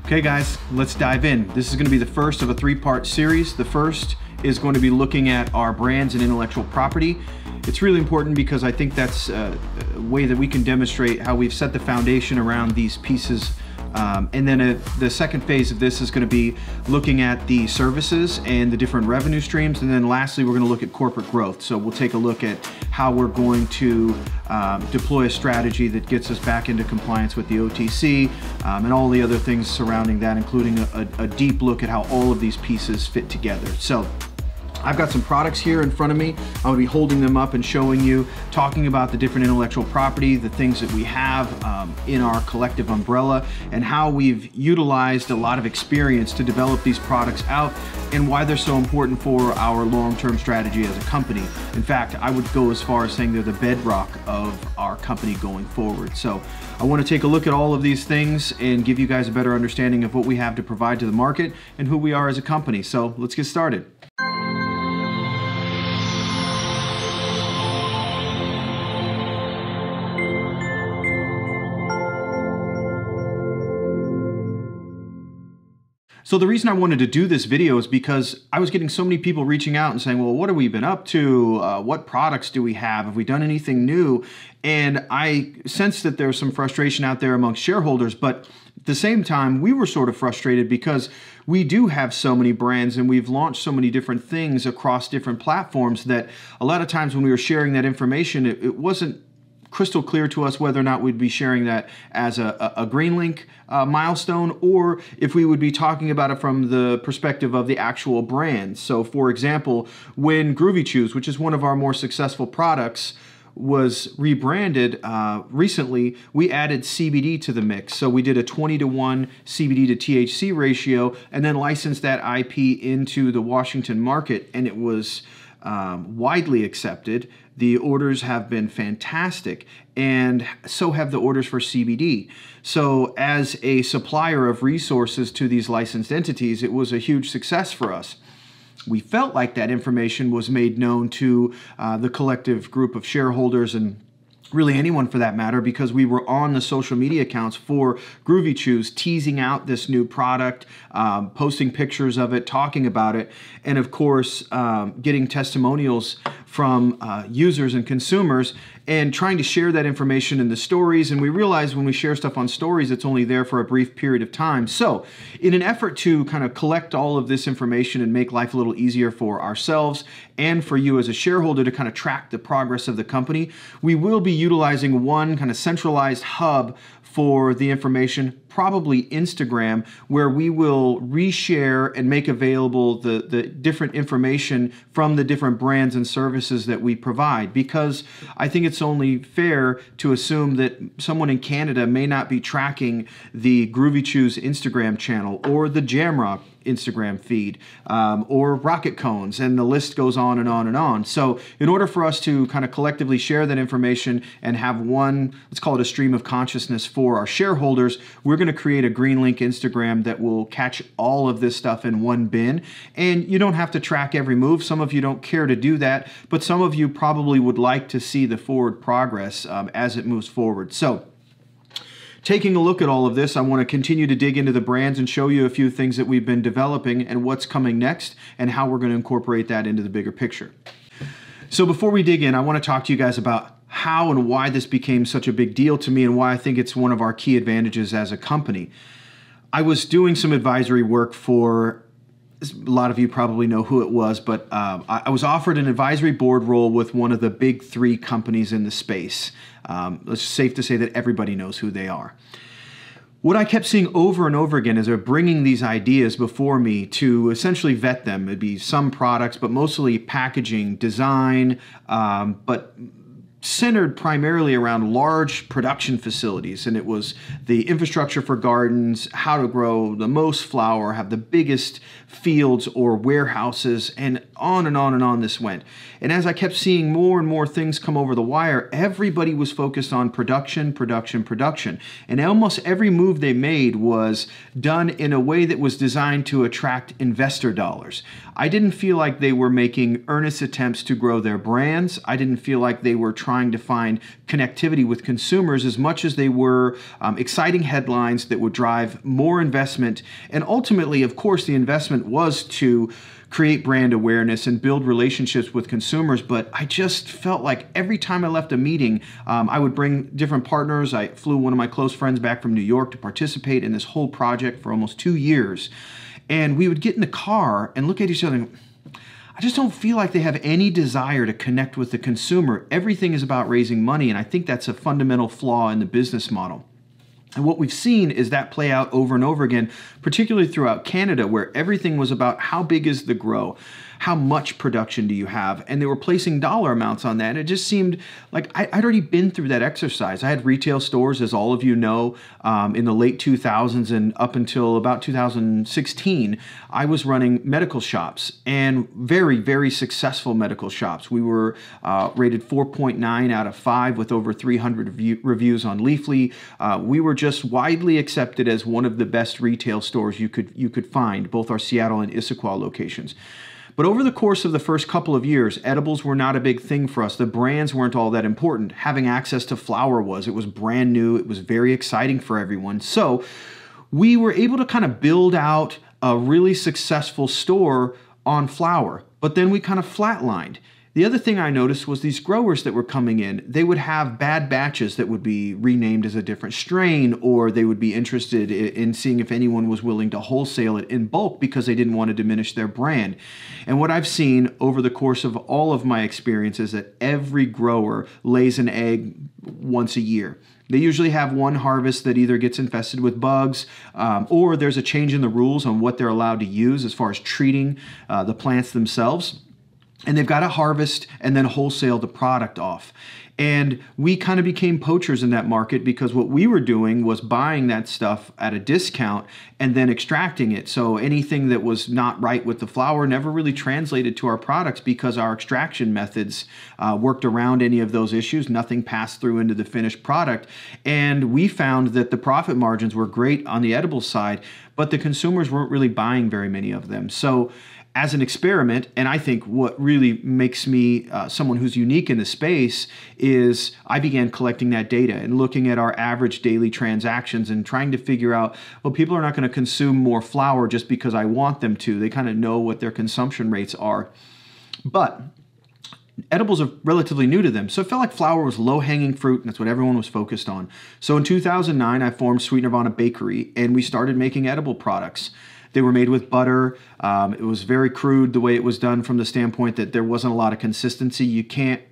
Okay guys, let's dive in. This is going to be the first of a three-part series. The first is going to be looking at our brands and intellectual property. It's really important because I think that's a way that we can demonstrate how we've set the foundation around these pieces. And then the second phase of this is going to be looking at the services and the different revenue streams. And then lastly, we're going to look at corporate growth. So we'll take a look at how we're going to deploy a strategy that gets us back into compliance with the OTC and all the other things surrounding that, including a deep look at how all of these pieces fit together. So I've got some products here in front of me. I'm going to be holding them up and showing you, talking about the different intellectual property, the things that we have in our collective umbrella, and how we've utilized a lot of experience to develop these products out and why they're so important for our long-term strategy as a company. In fact, I would go as far as saying they're the bedrock of our company going forward. So I want to take a look at all of these things and give you guys a better understanding of what we have to provide to the market and who we are as a company. So let's get started. So the reason I wanted to do this video is because I was getting so many people reaching out and saying, well, what have we been up to? What products do we have? Have we done anything new? And I sensed that there's some frustration out there amongst shareholders, but at the same time, we were sort of frustrated because we do have so many brands and we've launched so many different things across different platforms that a lot of times when we were sharing that information, it wasn't crystal clear to us whether or not we'd be sharing that as a GreenLink milestone, or if we would be talking about it from the perspective of the actual brand. So for example, when Groovy Chews, which is one of our more successful products, was rebranded recently, we added CBD to the mix. So we did a 20-to-1 CBD to THC ratio and then licensed that IP into the Washington market, and it was widely accepted. The orders have been fantastic, and so have the orders for CBD. So as a supplier of resources to these licensed entities, it was a huge success for us. We felt like that information was made known to the collective group of shareholders and really anyone for that matter, because we were on the social media accounts for Groovy Chews, teasing out this new product, posting pictures of it, talking about it, and of course, getting testimonials from users and consumers and trying to share that information in the stories. And we realize when we share stuff on stories, it's only there for a brief period of time. So in an effort to kind of collect all of this information and make life a little easier for ourselves and for you as a shareholder to kind of track the progress of the company, we will be utilizing one kind of centralized hub for the information, probably Instagram, where we will reshare and make available the different information from the different brands and services that we provide, because I think it's only fair to assume that someone in Canada may not be tracking the Groovy Chews Instagram channel or the Jamrock Instagram feed or Rocket Cones, and the list goes on and on and on. So in order for us to kind of collectively share that information and have one, let's call it a stream of consciousness for our shareholders, we're going to create a GreenLink Instagram that will catch all of this stuff in one bin. And you don't have to track every move. Some of you don't care to do that, but some of you probably would like to see the forward progress as it moves forward. So taking a look at all of this, I want to continue to dig into the brands and show you a few things that we've been developing and what's coming next and how we're going to incorporate that into the bigger picture. So before we dig in, I want to talk to you guys about how and why this became such a big deal to me and why I think it's one of our key advantages as a company. I was doing some advisory work for, a lot of you probably know who it was, but I was offered an advisory board role with one of the big three companies in the space. It's safe to say that everybody knows who they are. What I kept seeing over and over again is they're bringing these ideas before me to essentially vet them. It'd be some products, but mostly packaging, design, but centered primarily around large production facilities. And it was the infrastructure for gardens, how to grow the most flower, have the biggest fields or warehouses, and on and on and on this went. And as I kept seeing more and more things come over the wire, everybody was focused on production, production, production. And almost every move they made was done in a way that was designed to attract investor dollars. I didn't feel like they were making earnest attempts to grow their brands. I didn't feel like they were trying trying to find connectivity with consumers as much as they were exciting headlines that would drive more investment. And ultimately, of course, the investment was to create brand awareness and build relationships with consumers. But I just felt like every time I left a meeting, I would bring different partners. I flew one of my close friends back from New York to participate in this whole project for almost 2 years. And we would get in the car and look at each other and go, I just don't feel like they have any desire to connect with the consumer. Everything is about raising money, and I think that's a fundamental flaw in the business model. And what we've seen is that play out over and over again, particularly throughout Canada, where everything was about how big is the grow, how much production do you have, and they were placing dollar amounts on that. And it just seemed like I'd already been through that exercise. I had retail stores, as all of you know, in the late 2000s and up until about 2016, I was running medical shops, and very, very successful medical shops. We were rated 4.9 out of 5 with over 300 reviews on Leafly. We were just widely accepted as one of the best retail stores you could find, both our Seattle and Issaquah locations. But over the course of the first couple of years, edibles were not a big thing for us. The brands weren't all that important. Having access to flower was. It was brand new. It was very exciting for everyone. So we were able to kind of build out a really successful store on flower. But then we kind of flatlined. The other thing I noticed was these growers that were coming in, they would have bad batches that would be renamed as a different strain, or they would be interested in seeing if anyone was willing to wholesale it in bulk because they didn't want to diminish their brand. And what I've seen over the course of all of my experience is that every grower lays an egg once a year. They usually have one harvest that either gets infested with bugs or there's a change in the rules on what they're allowed to use as far as treating the plants themselves. And they've got to harvest and then wholesale the product off. And we kind of became poachers in that market because what we were doing was buying that stuff at a discount and then extracting it. So anything that was not right with the flower never really translated to our products because our extraction methods worked around any of those issues. Nothing passed through into the finished product. And we found that the profit margins were great on the edible side, but the consumers weren't really buying very many of them. So as an experiment, and I think what really makes me someone who's unique in the space is I began collecting that data and looking at our average daily transactions and trying to figure out, well, people are not going to consume more flower just because I want them to. They kind of know what their consumption rates are. But edibles are relatively new to them. So it felt like flower was low-hanging fruit, and that's what everyone was focused on. So in 2009, I formed Sweet Nirvana Bakery, and we started making edible products. They were made with butter. It was very crude the way it was done from the standpoint that there wasn't a lot of consistency. You can't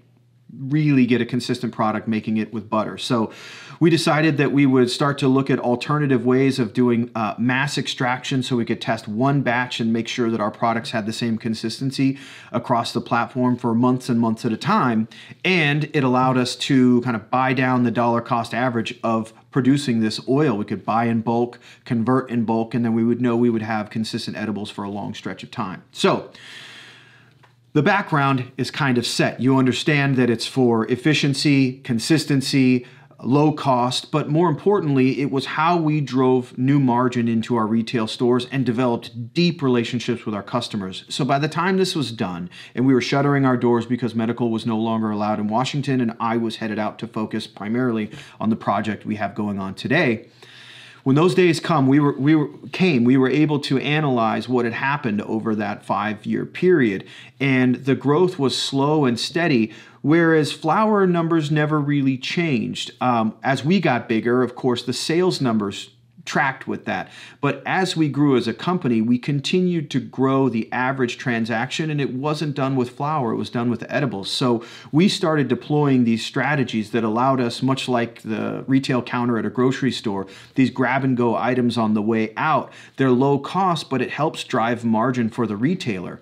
really get a consistent product making it with butter. So we decided that we would start to look at alternative ways of doing mass extraction so we could test one batch and make sure that our products had the same consistency across the platform for months and months at a time. And it allowed us to kind of buy down the dollar cost average of producing this oil. We could buy in bulk, convert in bulk, and then we would know we would have consistent edibles for a long stretch of time. So the background is kind of set. You understand that it's for efficiency, consistency, low cost, but more importantly, it was how we drove new margin into our retail stores and developed deep relationships with our customers. So by the time this was done and we were shuttering our doors because medical was no longer allowed in Washington and I was headed out to focus primarily on the project we have going on today, when those days come, we were able to analyze what had happened over that 5-year period. And the growth was slow and steady, whereas flower numbers never really changed. As we got bigger, of course, the sales numbers tracked with that. But as we grew as a company, we continued to grow the average transaction, and it wasn't done with flower, it was done with edibles. So we started deploying these strategies that allowed us, much like the retail counter at a grocery store, these grab-and-go items on the way out. They're low cost, but it helps drive margin for the retailer.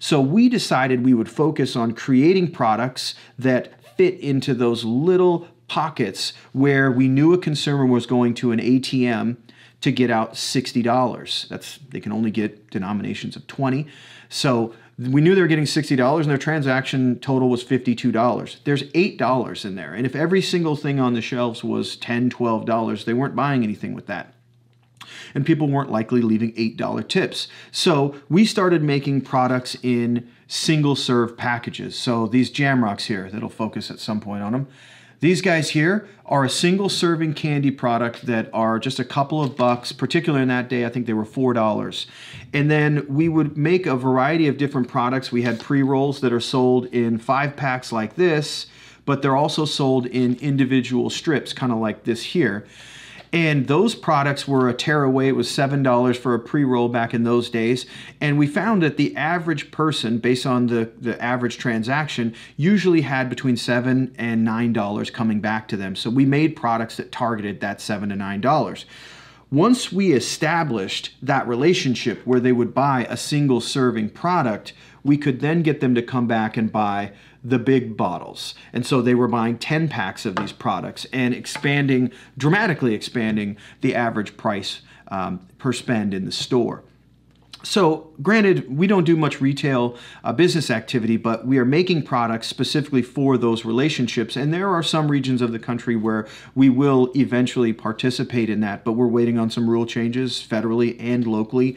So we decided we would focus on creating products that fit into those little pockets where we knew a consumer was going to an ATM to get out $60. They can only get denominations of 20. So we knew they were getting $60 and their transaction total was $52. There's $8 in there. And if every single thing on the shelves was $10, $12, they weren't buying anything with that. and people weren't likely leaving $8 tips. So we started making products in single serve packages. So these jam rocks here, that'll focus at some point on them. These guys here are a single serving candy product that are just a couple of bucks, particularly in that day, I think they were $4. And then we would make a variety of different products. We had pre-rolls that are sold in 5-packs like this, but they're also sold in individual strips, kind of like this here. And those products were a tearaway. It was $7 for a pre-roll back in those days. And we found that the average person, based on the average transaction, usually had between $7 and $9 coming back to them. So we made products that targeted that $7 to $9. Once we established that relationship where they would buy a single serving product, we could then get them to come back and buy the big bottles. And so they were buying 10 packs of these products and dramatically expanding the average price per spend in the store. So granted, we don't do much retail business activity, but we are making products specifically for those relationships. And there are some regions of the country where we will eventually participate in that, but we're waiting on some rule changes federally and locally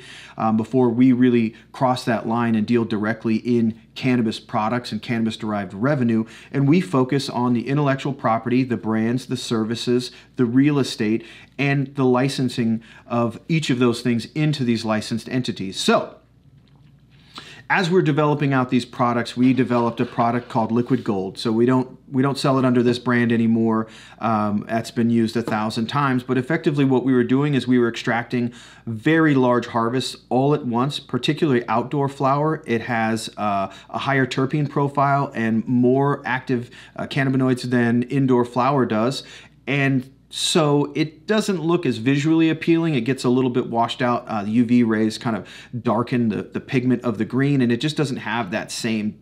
before we really cross that line and deal directly in cannabis products and cannabis-derived revenue. And we focus on the intellectual property, the brands, the services, the real estate, and the licensing of each of those things into these licensed entities. So, as we're developing out these products, we developed a product called Liquid Gold. So we don't sell it under this brand anymore. That's been used 1,000 times. But effectively what we were doing is we were extracting very large harvests all at once, particularly outdoor flower. It has a higher terpene profile and more active cannabinoids than indoor flower does. And so it doesn't look as visually appealing. It gets a little bit washed out. The UV rays kind of darken the pigment of the green, and it just doesn't have that same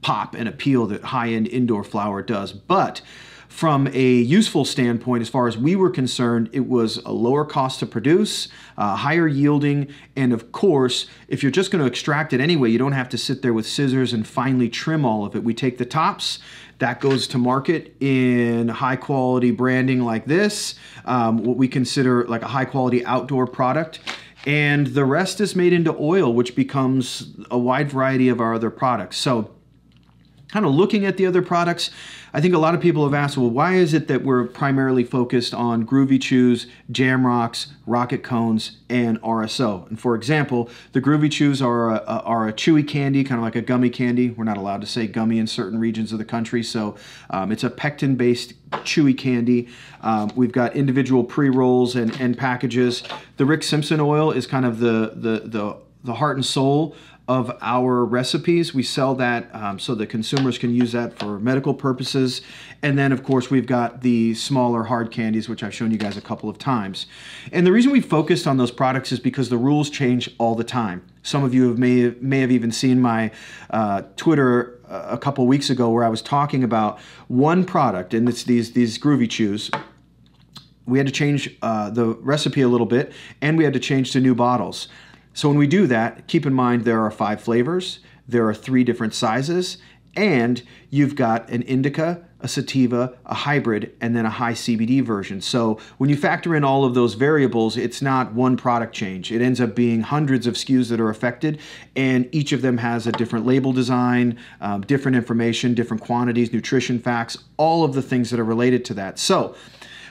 pop and appeal that high-end indoor flower does. But from a useful standpoint, as far as we were concerned, it was a lower cost to produce, higher yielding, and of course, if you're just going to extract it anyway, you don't have to sit there with scissors and finely trim all of it. We take the tops, that goes to market in high quality branding like this, what we consider like a high quality outdoor product. And the rest is made into oil, which becomes a wide variety of our other products. So kind of looking at the other products, I think a lot of people have asked, well, why is it that we're primarily focused on Groovy Chews, Jam Rocks, Rocket Cones, and RSO? And for example, the Groovy Chews are a chewy candy, kind of like a gummy candy. We're not allowed to say gummy in certain regions of the country, so it's a pectin-based chewy candy. We've got individual pre-rolls and packages. The Rick Simpson oil is kind of the heart and soul of our recipes. We sell that so that consumers can use that for medical purposes. And then, of course, we've got the smaller hard candies, which I've shown you guys a couple of times. And the reason we focused on those products is because the rules change all the time. Some of you may have even seen my Twitter a couple weeks ago where I was talking about one product, and it's these Groovy Chews. We had to change the recipe a little bit, and we had to change to new bottles. So when we do that, keep in mind there are 5 flavors, there are 3 different sizes, and you've got an indica, a sativa, a hybrid, and then a high CBD version. So when you factor in all of those variables, it's not one product change. It ends up being hundreds of SKUs that are affected, and each of them has a different label design, different information, different quantities, nutrition facts, all of the things that are related to that. So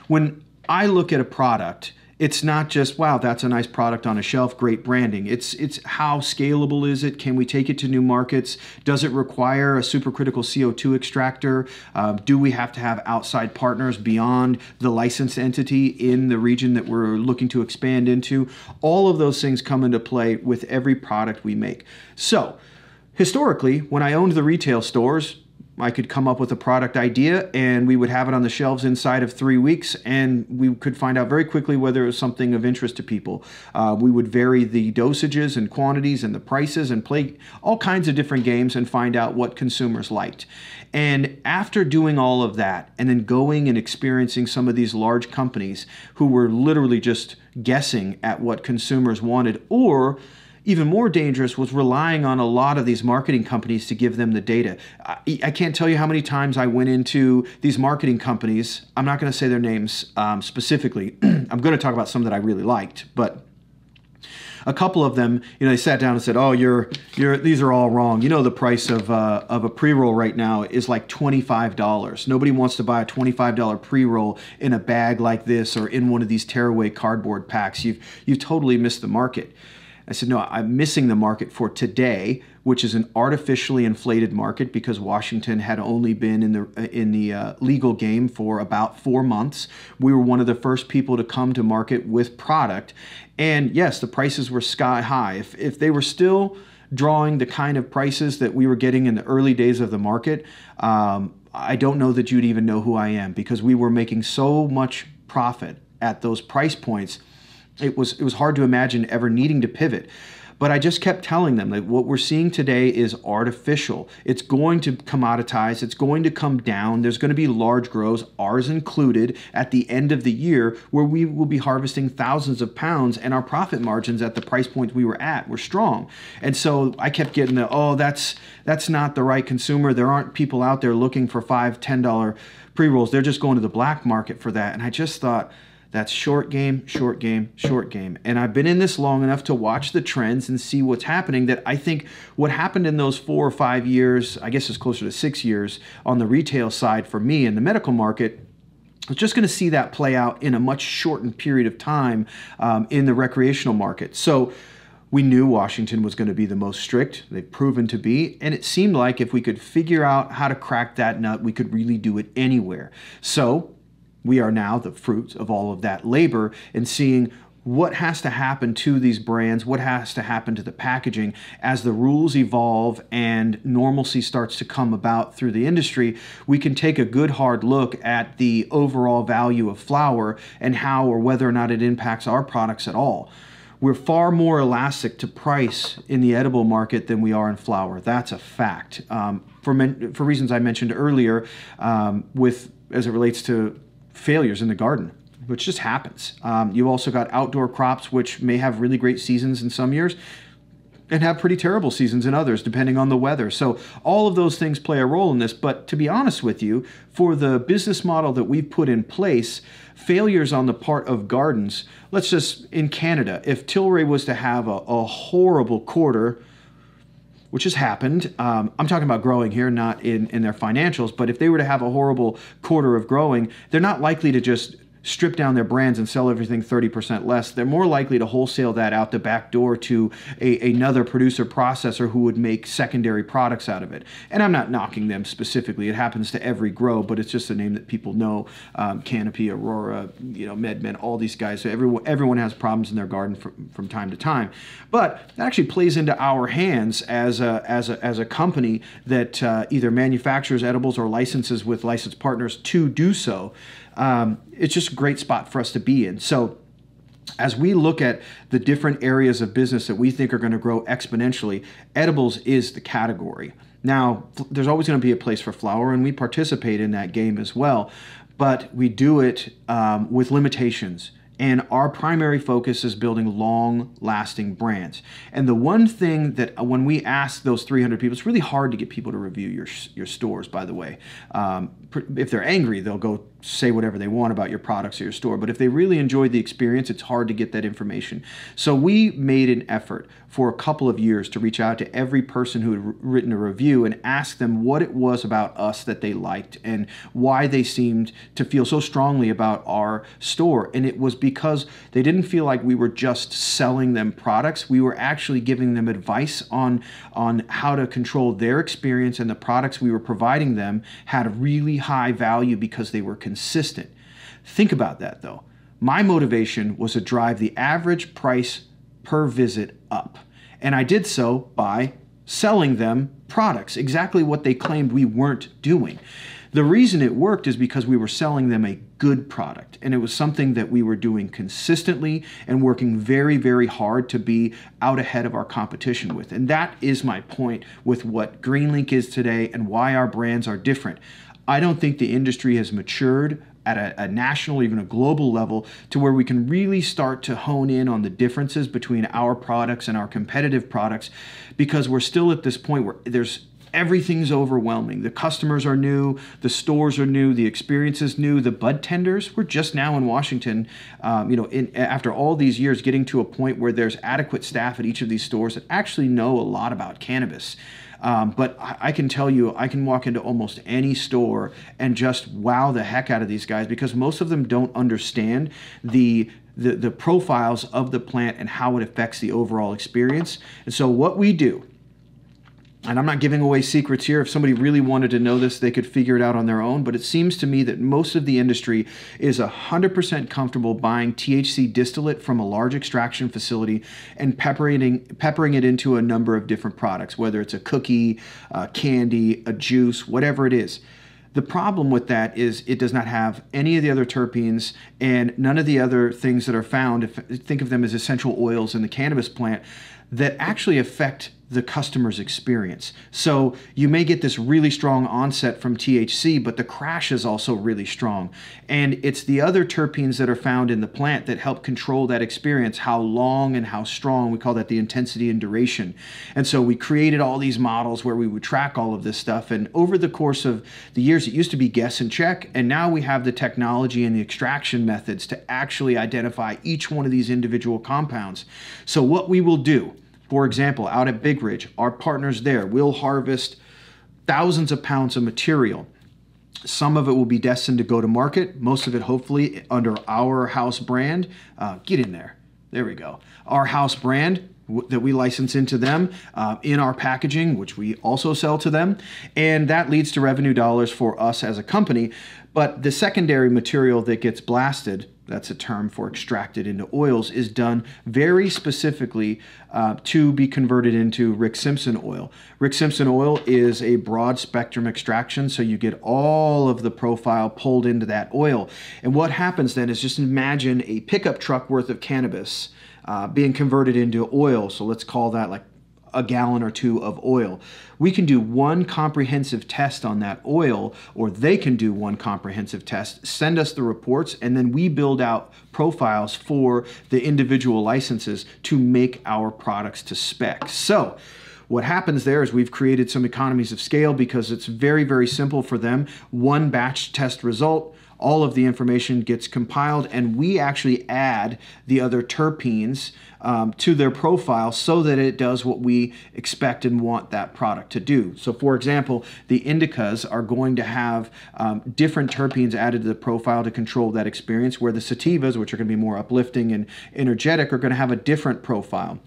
when I look at a product, it's not just, wow, that's a nice product on a shelf, great branding. It's how scalable is it? Can we take it to new markets? Does it require a supercritical CO2 extractor? Do we have to have outside partners beyond the licensed entity in the region that we're looking to expand into? All of those things come into play with every product we make. So historically, when I owned the retail stores, I could come up with a product idea and we would have it on the shelves inside of 3 weeks, and we could find out very quickly whether it was something of interest to people. We would vary the dosages and quantities and the prices and play all kinds of different games and find out what consumers liked. And after doing all of that and then going and experiencing some of these large companies who were literally just guessing at what consumers wanted, or even more dangerous was relying on a lot of these marketing companies to give them the data. I can't tell you how many times I went into these marketing companies. I'm not going to say their names specifically. I'm going to talk about some that I really liked, but a couple of them, they sat down and said, "Oh, these are all wrong. The price of a pre-roll right now is like $25. Nobody wants to buy a $25 pre-roll in a bag like this or in one of these tearaway cardboard packs. You've totally missed the market." I said, "No, I'm missing the market for today, which is an artificially inflated market because Washington had only been in the legal game for about 4 months. We were one of the first people to come to market with product, and yes, the prices were sky high. If they were still drawing the kind of prices that we were getting in the early days of the market, I don't know that you'd even know who I am because we were making so much profit at those price points. It was hard to imagine ever needing to pivot. But I just kept telling them that what we're seeing today is artificial. It's going to commoditize. It's going to come down. There's going to be large grows, ours included, at the end of the year where we will be harvesting thousands of pounds and our profit margins at the price point we were at were strong. And so I kept getting that's not the right consumer. There aren't people out there looking for $5, $10 pre-rolls. They're just going to the black market for that. And I just thought, that's short game, short game, short game. And I've been in this long enough to watch the trends and see what's happening that I think what happened in those 4 or 5 years, I guess it's closer to 6 years on the retail side for me in the medical market, I was just going to see that play out in a much shortened period of time in the recreational market. So we knew Washington was going to be the most strict. They've proven to be. And it seemed like if we could figure out how to crack that nut, we could really do it anywhere. So we are now the fruits of all of that labor and seeing what has to happen to these brands, what has to happen to the packaging as the rules evolve and normalcy starts to come about through the industry. We can take a good hard look at the overall value of flower and how or whether or not it impacts our products at all. We're far more elastic to price in the edible market than we are in flower. That's a fact. For reasons I mentioned earlier, as it relates to failures in the garden, which just happens. You also got outdoor crops, which may have really great seasons in some years and have pretty terrible seasons in others, depending on the weather. So all of those things play a role in this. But to be honest with you, for the business model that we've put in place, failures on the part of gardens, let's just, in Canada, if Tilray was to have a horrible quarter, which has happened. I'm talking about growing here, not in their financials, but if they were to have a horrible quarter of growing, they're not likely to just strip down their brands and sell everything 30% less. They're more likely to wholesale that out the back door to another producer processor who would make secondary products out of it. And I'm not knocking them specifically. It happens to every grow, but it's just a name that people know. Canopy, Aurora, MedMen, all these guys. So everyone has problems in their garden from time to time. But that actually plays into our hands as a company that either manufactures edibles or licenses with licensed partners to do so. It's just a great spot for us to be in. So as we look at the different areas of business that we think are going to grow exponentially, edibles is the category. Now, there's always going to be a place for flower, and we participate in that game as well, but we do it with limitations. And our primary focus is building long-lasting brands. And the one thing that when we ask those 300 people, it's really hard to get people to review your stores, by the way. If they're angry, they'll go say whatever they want about your products or your store. But if they really enjoyed the experience, it's hard to get that information. So we made an effort for a couple of years to reach out to every person who had written a review and ask them what it was about us that they liked and why they seemed to feel so strongly about our store. And it was because they didn't feel like we were just selling them products. We were actually giving them advice on how to control their experience, and the products we were providing them had really high value because they were consistent. Think about that though. My motivation was to drive the average price per visit up. And I did so by selling them products, exactly what they claimed we weren't doing. The reason it worked is because we were selling them a good product, and it was something that we were doing consistently and working very, very hard to be out ahead of our competition with. And that is my point with what GreenLink is today and why our brands are different. I don't think the industry has matured at a national, even a global level, to where we can really start to hone in on the differences between our products and our competitive products, because we're still at this point where everything's overwhelming. The customers are new, the stores are new, the experience is new, the bud tenders. We're just now in Washington, after all these years, getting to a point where there's adequate staff at each of these stores that actually know a lot about cannabis. But I can tell you, I can walk into almost any store and just wow the heck out of these guys, because most of them don't understand the profiles of the plant and how it affects the overall experience. And so what we do, and I'm not giving away secrets here. If somebody really wanted to know this, they could figure it out on their own. But it seems to me that most of the industry is 100% comfortable buying THC distillate from a large extraction facility and peppering it into a number of different products, whether it's a cookie, candy, a juice, whatever it is. The problem with that is it does not have any of the other terpenes and none of the other things that are found, think of them as essential oils in the cannabis plant, that actually affect the customer's experience. So you may get this really strong onset from THC, but the crash is also really strong. And it's the other terpenes that are found in the plant that help control that experience, how long and how strong. We call that the intensity and duration. And so we created all these models where we would track all of this stuff. And over the course of the years, it used to be guess and check. And now we have the technology and the extraction methods to actually identify each one of these individual compounds. So what we will do, for example, out at Big Ridge, our partners there will harvest thousands of pounds of material. Some of it will be destined to go to market, most of it hopefully under our house brand. Get in there. There we go. Our house brand that we license into them in our packaging, which we also sell to them. And that leads to revenue dollars for us as a company. But the secondary material that gets blasted, that's a term for extracted into oils, is done very specifically to be converted into Rick Simpson oil. Rick Simpson oil is a broad spectrum extraction, so you get all of the profile pulled into that oil. And what happens then is, just imagine a pickup truck worth of cannabis being converted into oil. So let's call that like a gallon or two of oil. We can do one comprehensive test on that oil, or they can do one comprehensive test, send us the reports, and then we build out profiles for the individual licenses to make our products to spec. So what happens there is we've created some economies of scale, because it's very, very simple for them. One batch test result, all of the information gets compiled, and we actually add the other terpenes to their profile so that it does what we expect and want that product to do. So for example, the indicas are going to have different terpenes added to the profile to control that experience, where the sativas, which are going to be more uplifting and energetic, are going to have a different profile.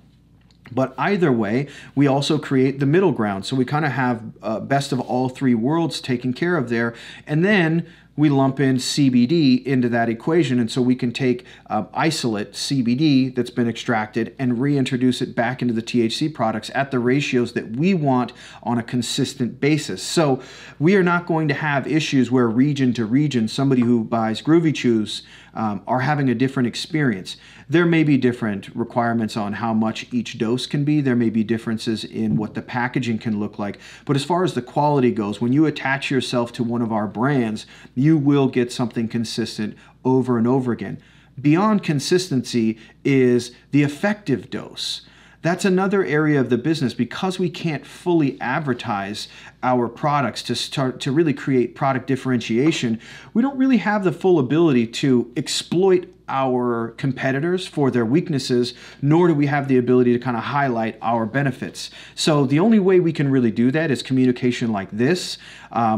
But either way, we also create the middle ground. So we kind of have best of all three worlds taken care of there. And then we lump in CBD into that equation. And so we can take isolate CBD that's been extracted and reintroduce it back into the THC products at the ratios that we want on a consistent basis. So we are not going to have issues where region to region, somebody who buys Groovy Chews are having a different experience. There may be different requirements on how much each dose can be. There may be differences in what the packaging can look like. But as far as the quality goes, when you attach yourself to one of our brands, you will get something consistent over and over again. Beyond consistency is the effective dose. That's another area of the business, because we can't fully advertise our products to start to really create product differentiation. We don't really have the full ability to exploit our competitors for their weaknesses, nor do we have the ability to kind of highlight our benefits. So the only way we can really do that is communication like this.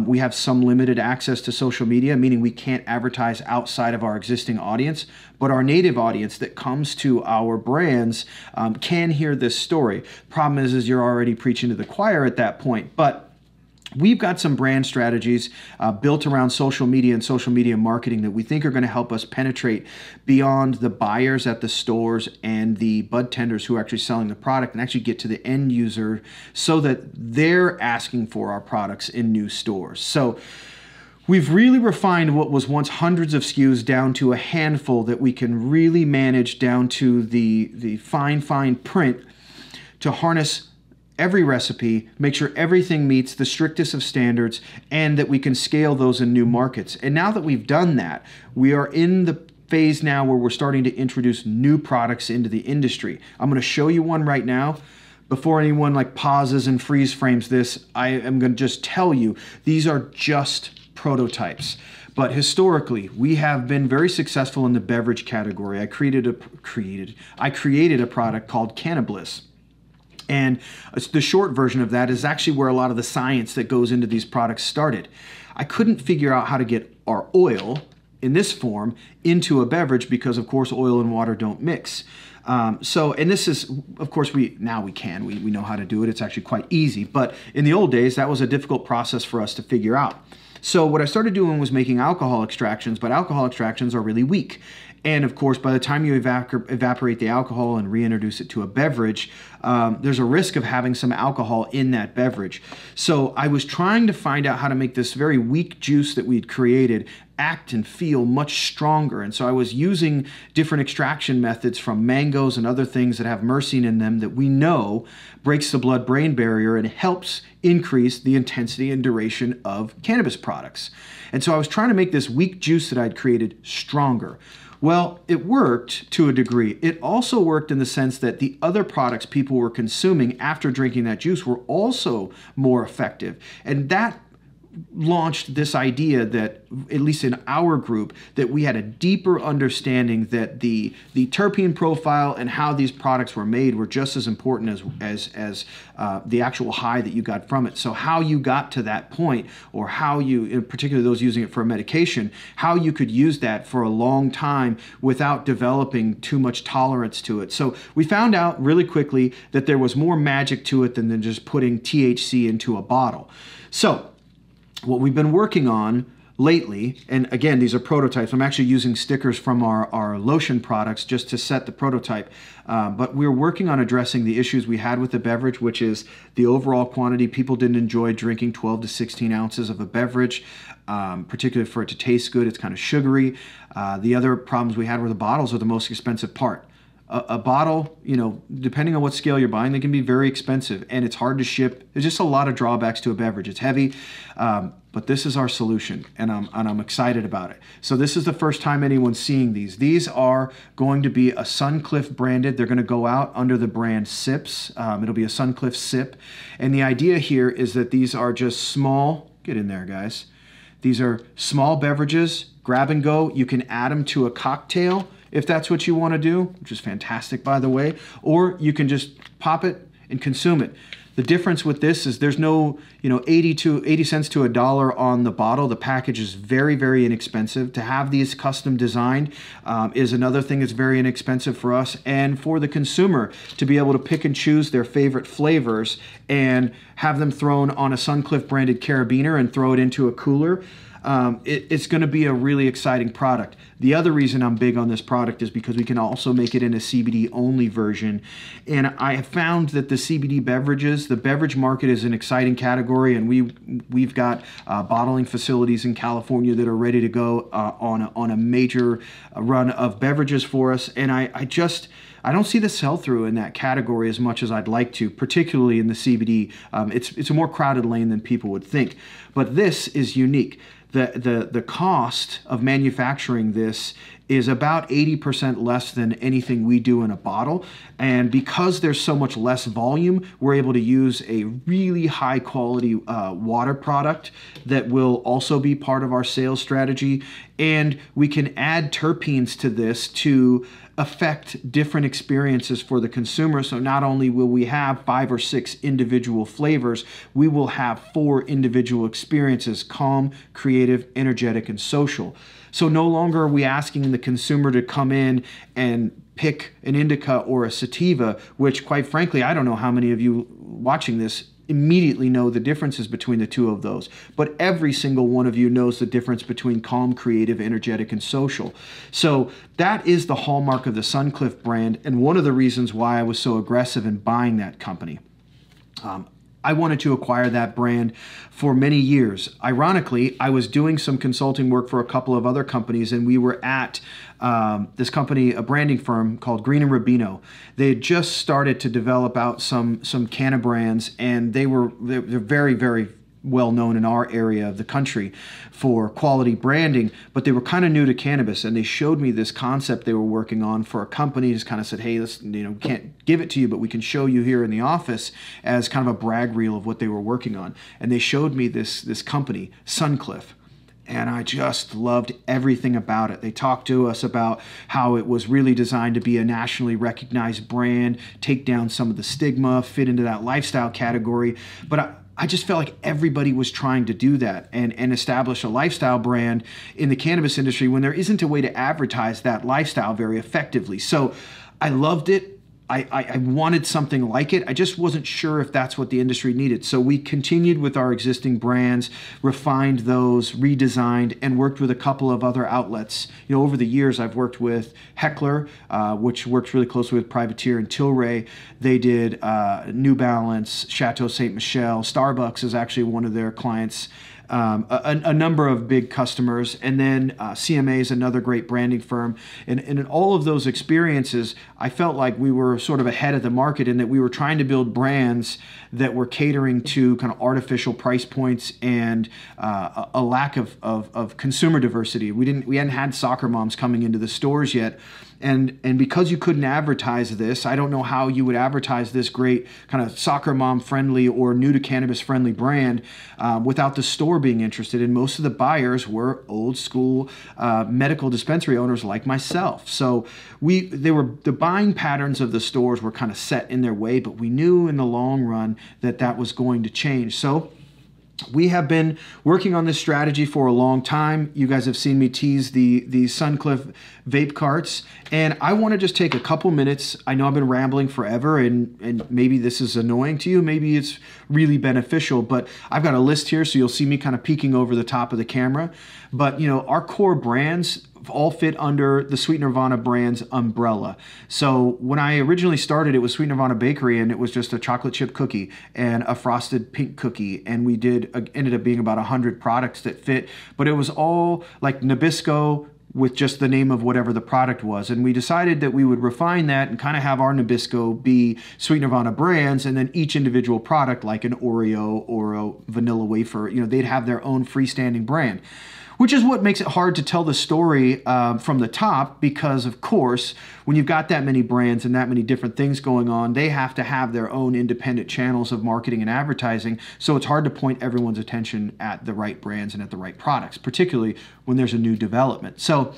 We have some limited access to social media, meaning we can't advertise outside of our existing audience, but our native audience that comes to our brands can hear this story. Problem is you're already preaching to the choir at that point. But we've got some brand strategies built around social media and social media marketing that we think are going to help us penetrate beyond the buyers at the stores and the bud tenders who are actually selling the product, and actually get to the end user so that they're asking for our products in new stores. So we've really refined what was once hundreds of SKUs down to a handful that we can really manage down to the fine print to harness every recipe, make sure everything meets the strictest of standards, and that we can scale those in new markets. And now that we've done that, we are in the phase now where we're starting to introduce new products into the industry. I'm going to show you one right now. Before anyone like pauses and freeze frames this, I am going to just tell you, these are just prototypes. But historically, we have been very successful in the beverage category. I created a product called Cannabis. And the short version of that is actually where a lot of the science that goes into these products started. I couldn't figure out how to get our oil in this form into a beverage because, of course, oil and water don't mix. And this is, of course, we know how to do it. It's actually quite easy. But in the old days, that was a difficult process for us to figure out. So what I started doing was making alcohol extractions, but alcohol extractions are really weak. And of course, by the time you evaporate the alcohol and reintroduce it to a beverage, there's a risk of having some alcohol in that beverage. So I was trying to find out how to make this very weak juice that we'd created act and feel much stronger. And so I was using different extraction methods from mangoes and other things that have myrcene in them that we know breaks the blood-brain barrier and helps increase the intensity and duration of cannabis products. And so I was trying to make this weak juice that I'd created stronger. Well, it worked to a degree. It also worked in the sense that the other products people were consuming after drinking that juice were also more effective. And that launched this idea that, at least in our group, that we had a deeper understanding that the terpene profile and how these products were made were just as important as the actual high that you got from it. So how you got to that point, or how you, in particular those using it for a medication, how you could use that for a long time without developing too much tolerance to it. So we found out really quickly that there was more magic to it than just putting THC into a bottle. So what we've been working on lately, and again, these are prototypes. I'm actually using stickers from our lotion products just to set the prototype. But we're working on addressing the issues we had with the beverage, which is the overall quantity. People didn't enjoy drinking 12 to 16 ounces of a beverage, particularly for it to taste good. It's kind of sugary. The other problems we had were the bottles are the most expensive part. A bottle, you know, depending on what scale you're buying, they can be very expensive and it's hard to ship. There's just a lot of drawbacks to a beverage. It's heavy, but this is our solution, and I'm excited about it. So this is the first time anyone's seeing these. These are going to be a Suncliff branded. They're going to go out under the brand Sips. It'll be a Suncliff Sip. And the idea here is that these are just small, get in there guys. These are small beverages, grab and go. You can add them to a cocktail if that's what you want to do, which is fantastic, by the way, or you can just pop it and consume it. The difference with this is there's no, 80 cents to $1 on the bottle. The package is very, very inexpensive. To have these custom designed is another thing that's very inexpensive for us, and for the consumer to be able to pick and choose their favorite flavors and have them thrown on a Suncliff branded carabiner and throw it into a cooler. It's going to be a really exciting product. The other reason I'm big on this product is because we can also make it in a CBD only version. And I have found that the CBD beverages, the beverage market is an exciting category, and we've got bottling facilities in California that are ready to go on a major run of beverages for us. And I don't see the sell-through in that category as much as I'd like to, particularly in the CBD. It's a more crowded lane than people would think. But this is unique. The cost of manufacturing this is about 80% less than anything we do in a bottle. And because there's so much less volume, we're able to use a really high quality water product that will also be part of our sales strategy. And we can add terpenes to this to affect different experiences for the consumer. So not only will we have 5 or 6 individual flavors, we will have 4 individual experiences: calm, creative, energetic, and social. So no longer are we asking the consumer to come in and pick an indica or a sativa, which quite frankly, I don't know how many of you watching this immediately know the differences between the two of those. But every single one of you knows the difference between calm, creative, energetic, and social. So that is the hallmark of the Suncliff brand, and one of the reasons why I was so aggressive in buying that company. I wanted to acquire that brand for many years. Ironically, I was doing some consulting work for a couple of other companies, and we were at this company, a branding firm called Green and Rubino. They had just started to develop out some canna brands, and they're very, very well known in our area of the country for quality branding, but they were kind of new to cannabis, and they showed me this concept they were working on for a company. Just kind of said, hey, let's, we can't give it to you, but we can show you here in the office as kind of a brag reel of what they were working on. And they showed me this company, Suncliff. And I just loved everything about it. They talked to us about how it was really designed to be a nationally recognized brand, take down some of the stigma, fit into that lifestyle category. But I just felt like everybody was trying to do that and establish a lifestyle brand in the cannabis industry when there isn't a way to advertise that lifestyle very effectively. So I loved it. I wanted something like it. I just wasn't sure if that's what the industry needed. So we continued with our existing brands, refined those, redesigned, and worked with a couple of other outlets. Over the years, I've worked with Heckler, which works really closely with Privateer and Tilray. They did New Balance, Chateau Ste. Michelle. Starbucks is actually one of their clients. A number of big customers, and then CMA is another great branding firm. And in all of those experiences, I felt like we were sort of ahead of the market in that we were trying to build brands that were catering to kind of artificial price points and a lack of consumer diversity. We hadn't had soccer moms coming into the stores yet. And because you couldn't advertise this, I don't know how you would advertise this great kind of soccer mom friendly or new to cannabis friendly brand without the store being interested. And most of the buyers were old school medical dispensary owners like myself. So the buying patterns of the stores were kind of set in their way, but we knew in the long run that was going to change. So we have been working on this strategy for a long time. You guys have seen me tease the Suncliff vape carts, and I want to just take a couple minutes. I know I've been rambling forever, and maybe this is annoying to you. Maybe it's really beneficial, but I've got a list here, so you'll see me kind of peeking over the top of the camera. But our core brands all fit under the Sweet Nirvana brand's umbrella. So when I originally started, it was Sweet Nirvana Bakery, and it was just a chocolate chip cookie and a frosted pink cookie. And we ended up being about 100 products that fit, but it was all like Nabisco with just the name of whatever the product was. And we decided that we would refine that and kind of have our Nabisco be Sweet Nirvana brands, and then each individual product, like an Oreo or a vanilla wafer, they'd have their own freestanding brand. Which is what makes it hard to tell the story from the top, because, of course, when you've got that many brands and that many different things going on, they have to have their own independent channels of marketing and advertising. So it's hard to point everyone's attention at the right brands and at the right products, particularly when there's a new development. So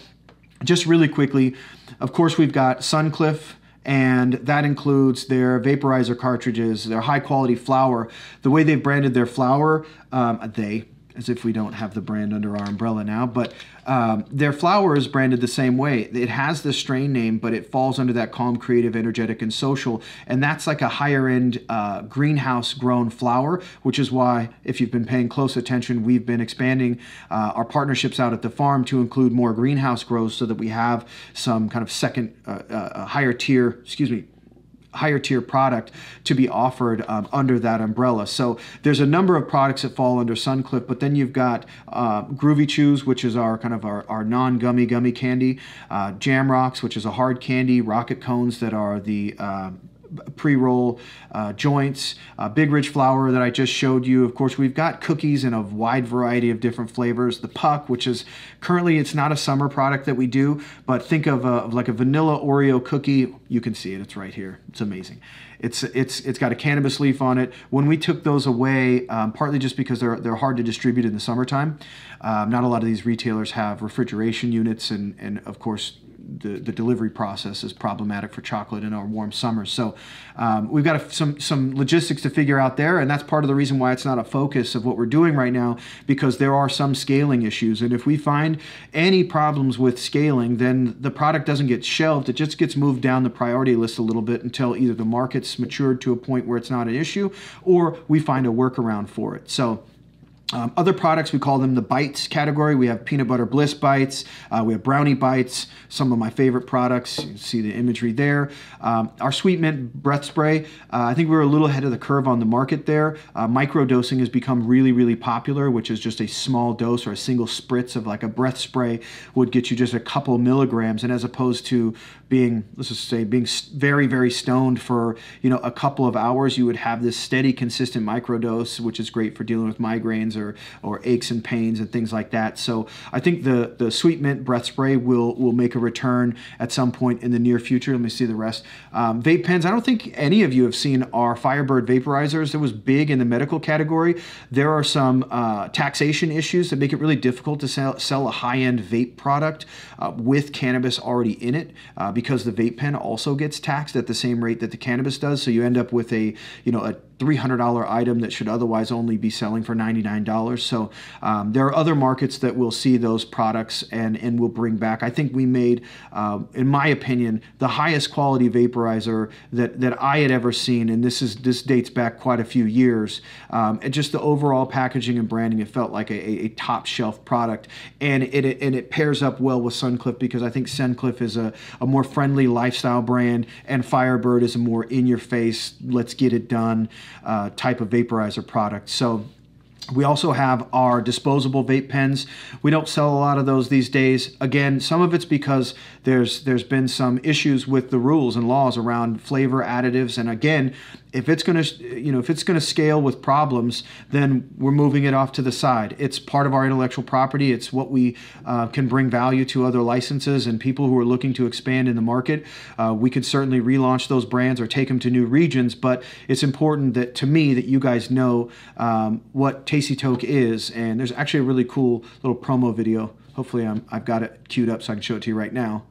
just really quickly, of course, we've got Suncliff, and that includes their vaporizer cartridges, their high-quality flower. The way they've branded their flower, as if we don't have the brand under our umbrella now, but their flower is branded the same way. It has the strain name, but it falls under that calm, creative, energetic, and social, and that's like a higher-end greenhouse-grown flower, which is why, if you've been paying close attention, we've been expanding our partnerships out at the farm to include more greenhouse grows so that we have some kind of higher tier product to be offered under that umbrella. So there's a number of products that fall under Suncliff, but then you've got Groovy Chews, which is our non-gummy gummy candy, Jam Rocks, which is a hard candy, Rocket Cones that are the pre-roll joints, Big Ridge flour that I just showed you. Of course, we've got cookies in a wide variety of different flavors. The Puck, which is currently, it's not a summer product that we do, but think of like a vanilla Oreo cookie. You can see it. It's right here. It's amazing. It's got a cannabis leaf on it. When we took those away, partly just because they're hard to distribute in the summertime, not a lot of these retailers have refrigeration units, and of course, the delivery process is problematic for chocolate in our warm summers. So we've got some logistics to figure out there, and that's part of the reason why it's not a focus of what we're doing right now, because there are some scaling issues. And if we find any problems with scaling, then the product doesn't get shelved. It just gets moved down the priority list a little bit until either the market's matured to a point where it's not an issue, or we find a workaround for it. So Other products, we call them the bites category. We have peanut butter bliss bites. We have brownie bites, some of my favorite products. You can see the imagery there. Our sweet mint breath spray, I think we were a little ahead of the curve on the market there. Micro dosing has become really, really popular, which is just a small dose or a single spritz of like a breath spray would get you just a couple milligrams. And as opposed to being, let's just say, being very, very stoned for, you know, a couple of hours, you would have this steady, consistent microdose, which is great for dealing with migraines or aches and pains and things like that. So I think the sweet mint breath spray will make a return at some point in the near future. Let me see the rest. Vape pens. I don't think any of you have seen our Firebird vaporizers. It was big in the medical category. There are some taxation issues that make it really difficult to sell a high-end vape product with cannabis already in it, because the vape pen also gets taxed at the same rate that the cannabis does. So you end up with a $300 item that should otherwise only be selling for $99. So there are other markets that will see those products and will bring back. I think we made, in my opinion, the highest quality vaporizer that I had ever seen, and this dates back quite a few years. And just the overall packaging and branding, it felt like a top shelf product, and it pairs up well with Suncliff, because I think Suncliff is a more friendly lifestyle brand, and Firebird is a more in-your-face, let's get it done type of vaporizer product. So we also have our disposable vape pens. We don't sell a lot of those these days. Again, some of it's because there's been some issues with the rules and laws around flavor additives. And again, if it's going to scale with problems, then we're moving it off to the side. It's part of our intellectual property. It's what we can bring value to other licenses and people who are looking to expand in the market. We could certainly relaunch those brands or take them to new regions, but it's important that, to me, that you guys know what Tasty Toke is. And there's actually a really cool little promo video. Hopefully I've got it queued up so I can show it to you right now.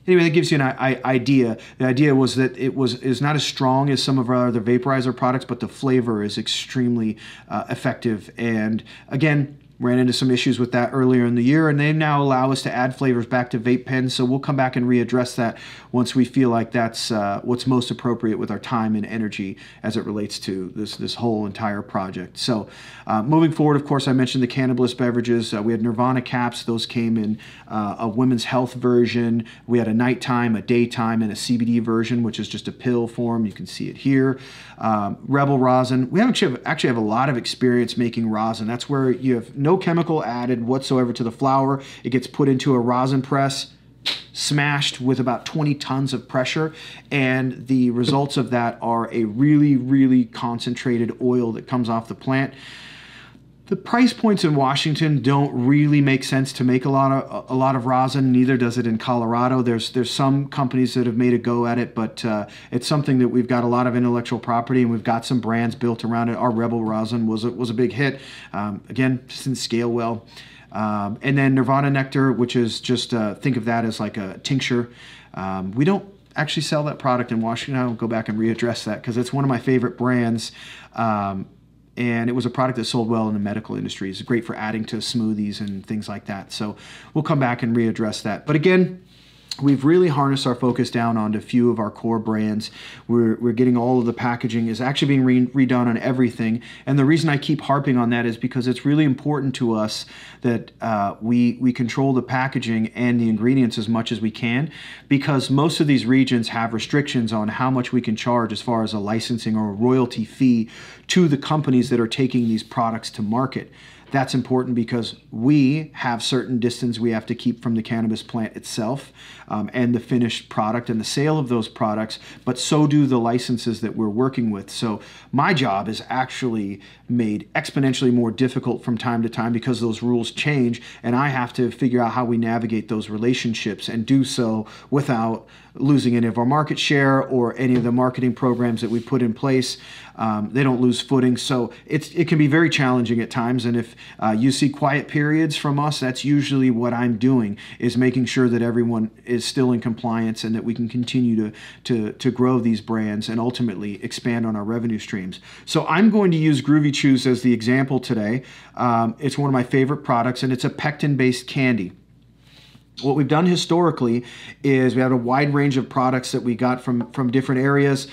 Anyway, that gives you an idea. The idea was that it is not as strong as some of our other vaporizer products, but the flavor is extremely effective. And again, ran into some issues with that earlier in the year, and they now allow us to add flavors back to vape pens. So we'll come back and readdress that once we feel like that's what's most appropriate with our time and energy as it relates to this whole entire project. So moving forward, of course, I mentioned the cannabis beverages. We had Nirvana caps. Those came in a women's health version. We had a nighttime, a daytime, and a CBD version, which is just a pill form. You can see it here. Rebel rosin. We actually have a lot of experience making rosin. That's where you have no chemical added whatsoever to the flower. It gets put into a rosin press, smashed with about 20 tons of pressure, and the results of that are a really, really concentrated oil that comes off the plant. The price points in Washington don't really make sense to make a lot of rosin. Neither does it in Colorado. There's some companies that have made a go at it, but it's something that we've got a lot of intellectual property, and we've got some brands built around it. Our Rebel rosin was a big hit. Again, just didn't scale well. And then Nirvana nectar, which is just think of that as like a tincture. We don't actually sell that product in Washington. I'll go back and readdress that because it's one of my favorite brands. And it was a product that sold well in the medical industry. It's great for adding to smoothies and things like that. So we'll come back and readdress that. But again, we've really harnessed our focus down onto a few of our core brands. We're getting all of the packaging is actually being redone on everything. And the reason I keep harping on that is because it's really important to us that we control the packaging and the ingredients as much as we can, because most of these regions have restrictions on how much we can charge as far as a licensing or a royalty fee to the companies that are taking these products to market. That's important because we have certain distance we have to keep from the cannabis plant itself and the finished product and the sale of those products, but so do the licenses that we're working with. So my job is actually made exponentially more difficult from time to time because those rules change, and I have to figure out how we navigate those relationships and do so without losing any of our market share or any of the marketing programs that we put in place. They don't lose footing. So it can be very challenging at times. And if you see quiet periods from us, that's usually what I'm doing, is making sure that everyone is still in compliance and that we can continue to grow these brands and ultimately expand on our revenue streams. So I'm going to use Groovy Chews as the example today. It's one of my favorite products, and it's a pectin-based candy. What we've done historically is we have a wide range of products that we got from different areas.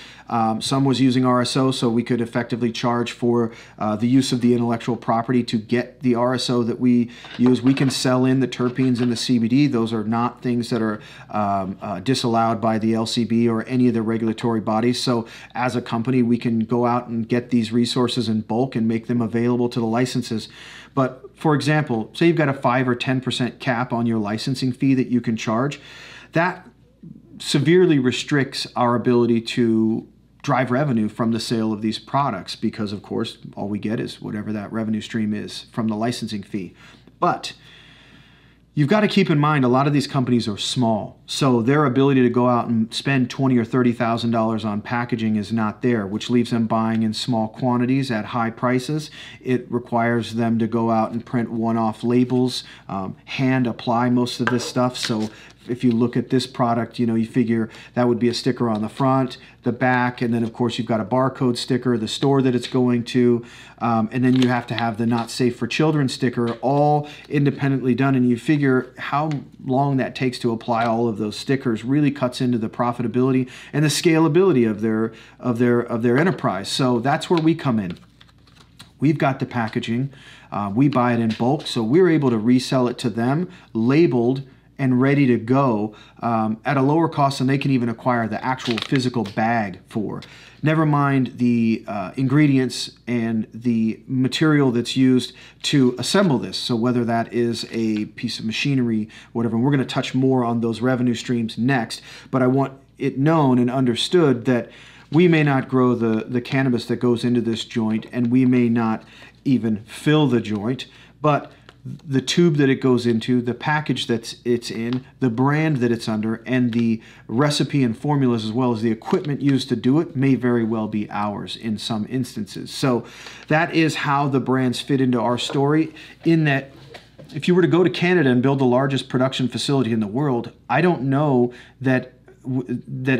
Some was using RSO, so we could effectively charge for the use of the intellectual property to get the RSO that we use. We can sell in the terpenes and the CBD. Those are not things that are disallowed by the LCB or any of the regulatory bodies. So as a company, we can go out and get these resources in bulk and make them available to the licenses. But for example, say you've got a 5 or 10% cap on your licensing fee that you can charge. That severely restricts our ability to drive revenue from the sale of these products because, of course, all we get is whatever that revenue stream is from the licensing fee. But you've got to keep in mind a lot of these companies are small, so their ability to go out and spend $20,000 or $30,000 on packaging is not there, which leaves them buying in small quantities at high prices. It requires them to go out and print one-off labels, hand apply most of this stuff. So if you look at this product, you know, you figure that would be a sticker on the front, the back, and then of course you've got a barcode sticker, the store that it's going to, and then you have to have the not safe for children sticker, all independently done. And you figure how long that takes to apply all of those stickers really cuts into the profitability and the scalability of their enterprise. So that's where we come in. We've got the packaging, we buy it in bulk, so we're able to resell it to them labeled and ready to go at a lower cost than they can even acquire the actual physical bag for. Never mind the ingredients and the material that's used to assemble this. So whether that is a piece of machinery, whatever, and we're going to touch more on those revenue streams next, but I want it known and understood that we may not grow the cannabis that goes into this joint, and we may not even fill the joint, but the tube that it goes into, the package that it's in, the brand that it's under, and the recipe and formulas as well as the equipment used to do it may very well be ours in some instances. So that is how the brands fit into our story, in that if you were to go to Canada and build the largest production facility in the world, I don't know that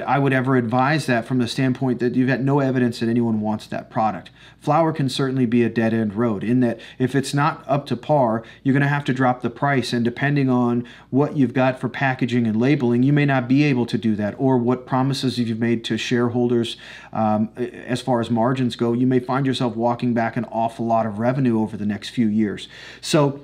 I would ever advise that from the standpoint that you've got no evidence that anyone wants that product. Flower can certainly be a dead-end road in that if it's not up to par, you're going to have to drop the price, and depending on what you've got for packaging and labeling, you may not be able to do that, or what promises you've made to shareholders as far as margins go, you may find yourself walking back an awful lot of revenue over the next few years. So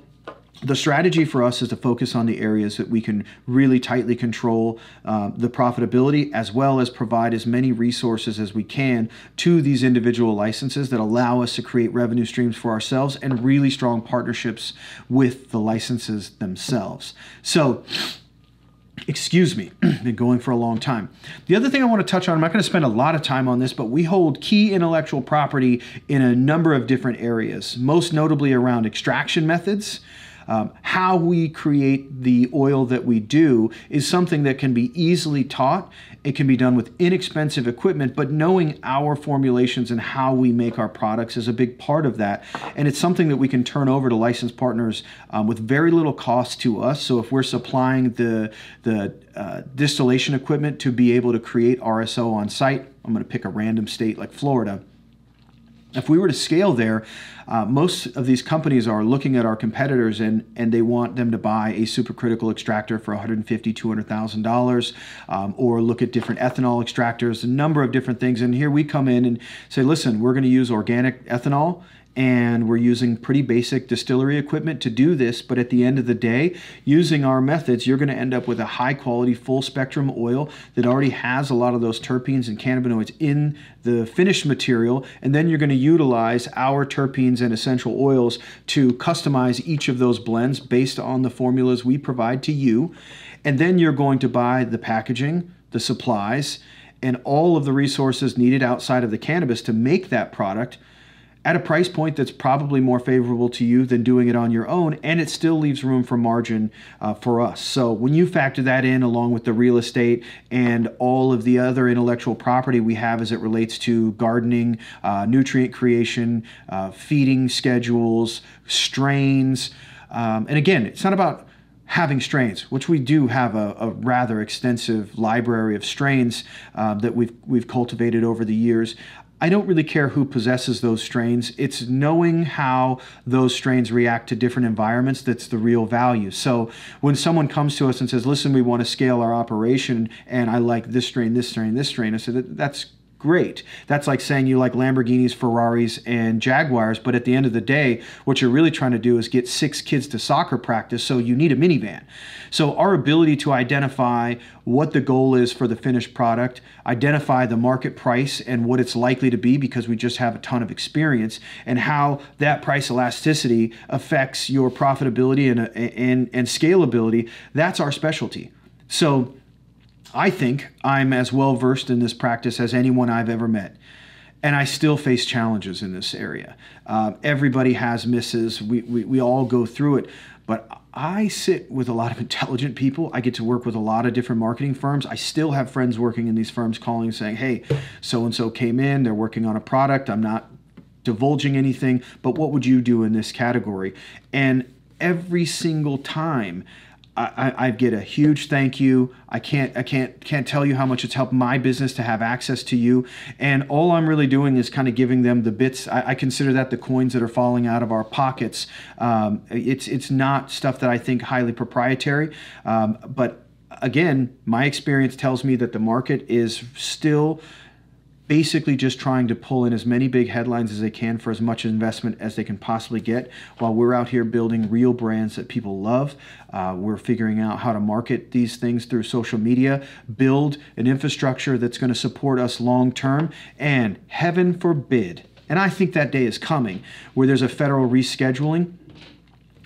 the strategy for us is to focus on the areas that we can really tightly control the profitability, as well as provide as many resources as we can to these individual licenses that allow us to create revenue streams for ourselves and really strong partnerships with the licenses themselves. So, excuse me, been going for a long time. The other thing I want to touch on, I'm not going to spend a lot of time on this, but we hold key intellectual property in a number of different areas, most notably around extraction methods. How we create the oil that we do is something that can be easily taught. It can be done with inexpensive equipment, but knowing our formulations and how we make our products is a big part of that. And it's something that we can turn over to licensed partners with very little cost to us. So if we're supplying the distillation equipment to be able to create RSO on site, I'm going to pick a random state like Florida. If we were to scale there, most of these companies are looking at our competitors and they want them to buy a supercritical extractor for $150,000, $200,000, or look at different ethanol extractors, a number of different things. And here we come in and say, listen, we're going to use organic ethanol, and we're using pretty basic distillery equipment to do this, but at the end of the day, using our methods, you're going to end up with a high quality full spectrum oil that already has a lot of those terpenes and cannabinoids in the finished material, and then you're going to utilize our terpenes and essential oils to customize each of those blends based on the formulas we provide to you, and then you're going to buy the packaging, the supplies, and all of the resources needed outside of the cannabis to make that product at a price point that's probably more favorable to you than doing it on your own, and it still leaves room for margin for us. So when you factor that in along with the real estate and all of the other intellectual property we have as it relates to gardening, nutrient creation, feeding schedules, strains, and again, it's not about having strains, which we do have a rather extensive library of strains that we've cultivated over the years. I don't really care who possesses those strains. It's knowing how those strains react to different environments that's the real value. So when someone comes to us and says, listen, we want to scale our operation and I like this strain, this strain, this strain, I said, that's great. That's like saying you like Lamborghinis, Ferraris, and Jaguars, but at the end of the day, what you're really trying to do is get 6 kids to soccer practice, so you need a minivan. So our ability to identify what the goal is for the finished product, identify the market price and what it's likely to be because we just have a ton of experience, and how that price elasticity affects your profitability and scalability, that's our specialty. So I think I'm as well versed in this practice as anyone I've ever met. And I still face challenges in this area. Everybody has misses. We all go through it. But I sit with a lot of intelligent people. I get to work with a lot of different marketing firms. I still have friends working in these firms calling saying, hey, so-and-so came in, they're working on a product. I'm not divulging anything, but what would you do in this category? And every single time, I get a huge thank you. I can't tell you how much it's helped my business to have access to you. And all I'm really doing is kind of giving them the bits. I consider that the coins that are falling out of our pockets. It's not stuff that I think highly proprietary. But again, my experience tells me that the market is still basically just trying to pull in as many big headlines as they can for as much investment as they can possibly get, while we're out here building real brands that people love. We're figuring out how to market these things through social media, build an infrastructure that's going to support us long term, and heaven forbid, and I think that day is coming, where there's a federal rescheduling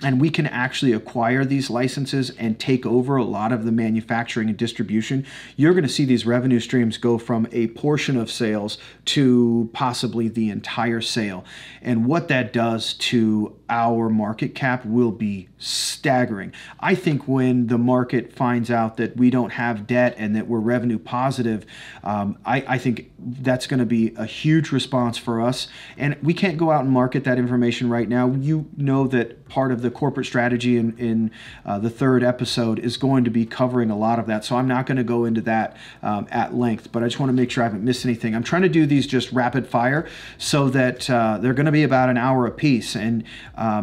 and we can actually acquire these licenses and take over a lot of the manufacturing and distribution. You're going to see these revenue streams go from a portion of sales to possibly the entire sale. And what that does to our market cap will be staggering. I think when the market finds out that we don't have debt and that we're revenue positive, I think that's going to be a huge response for us. And we can't go out and market that information right now. You know that part of the corporate strategy in the 3rd episode is going to be covering a lot of that. So I'm not going to go into that at length, but I just want to make sure I haven't missed anything. I'm trying to do these just rapid fire so that they're going to be about an hour a piece. And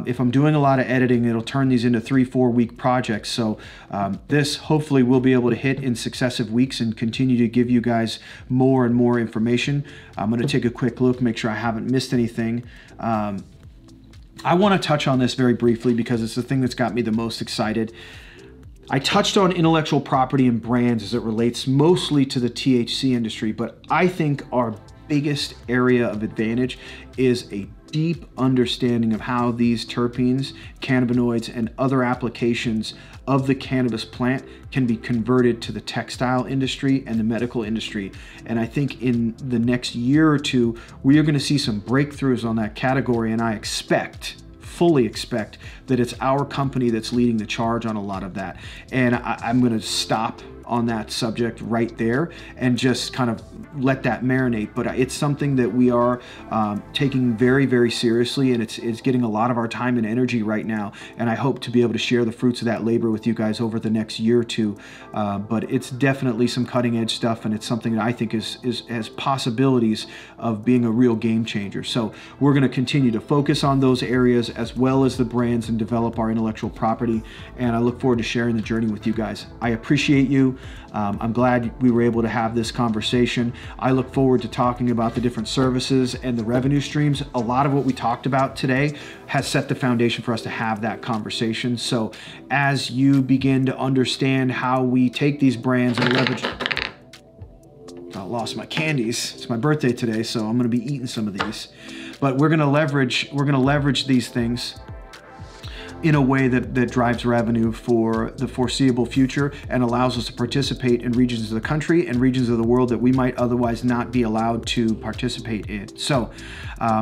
if I'm doing a lot of editing, it'll turn these into 3-4 week projects. So this hopefully we'll be able to hit in successive weeks and continue to give you guys more and more information. I'm going to take a quick look, make sure I haven't missed anything. I want to touch on this very briefly because it's the thing that's got me the most excited. I touched on intellectual property and brands as it relates mostly to the THC industry, but I think our biggest area of advantage is a deep understanding of how these terpenes, cannabinoids, and other applications of the cannabis plant can be converted to the textile industry and the medical industry. And I think in the next year or two, we are going to see some breakthroughs on that category, and I fully expect that it's our company that's leading the charge on a lot of that. And I'm going to stop on that subject right there and just kind of let that marinate. But it's something that we are taking very, very seriously, and it's getting a lot of our time and energy right now. And I hope to be able to share the fruits of that labor with you guys over the next year or two. But it's definitely some cutting edge stuff, and it's something that I think has possibilities of being a real game changer. So we're going to continue to focus on those areas as well as the brands and develop our intellectual property. And I look forward to sharing the journey with you guys. I appreciate you. I'm glad we were able to have this conversation. I look forward to talking about the different services and the revenue streams. A lot of what we talked about today has set the foundation for us to have that conversation. So as you begin to understand how we take these brands and leverage... I lost my candies. It's my birthday today, so I'm going to be eating some of these. But we're going to leverage these things in a way that drives revenue for the foreseeable future and allows us to participate in regions of the country and regions of the world that we might otherwise not be allowed to participate in. So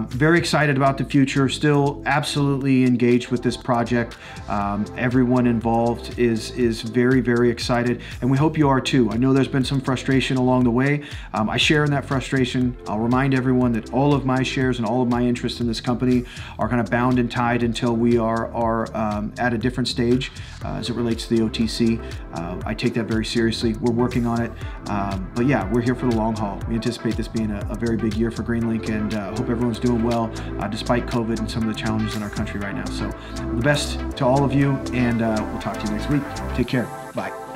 very excited about the future, still absolutely engaged with this project. Everyone involved is very, very excited, and we hope you are too. I know there's been some frustration along the way. I share in that frustration. I'll remind everyone that all of my shares and all of my interest in this company are kind of bound and tied until we are are at a different stage as it relates to the OTC. I take that very seriously. We're working on it. But yeah, we're here for the long haul. We anticipate this being a very big year for GreenLink, and hope everyone's doing well despite COVID and some of the challenges in our country right now. So the best to all of you, and we'll talk to you next week. Take care. Bye.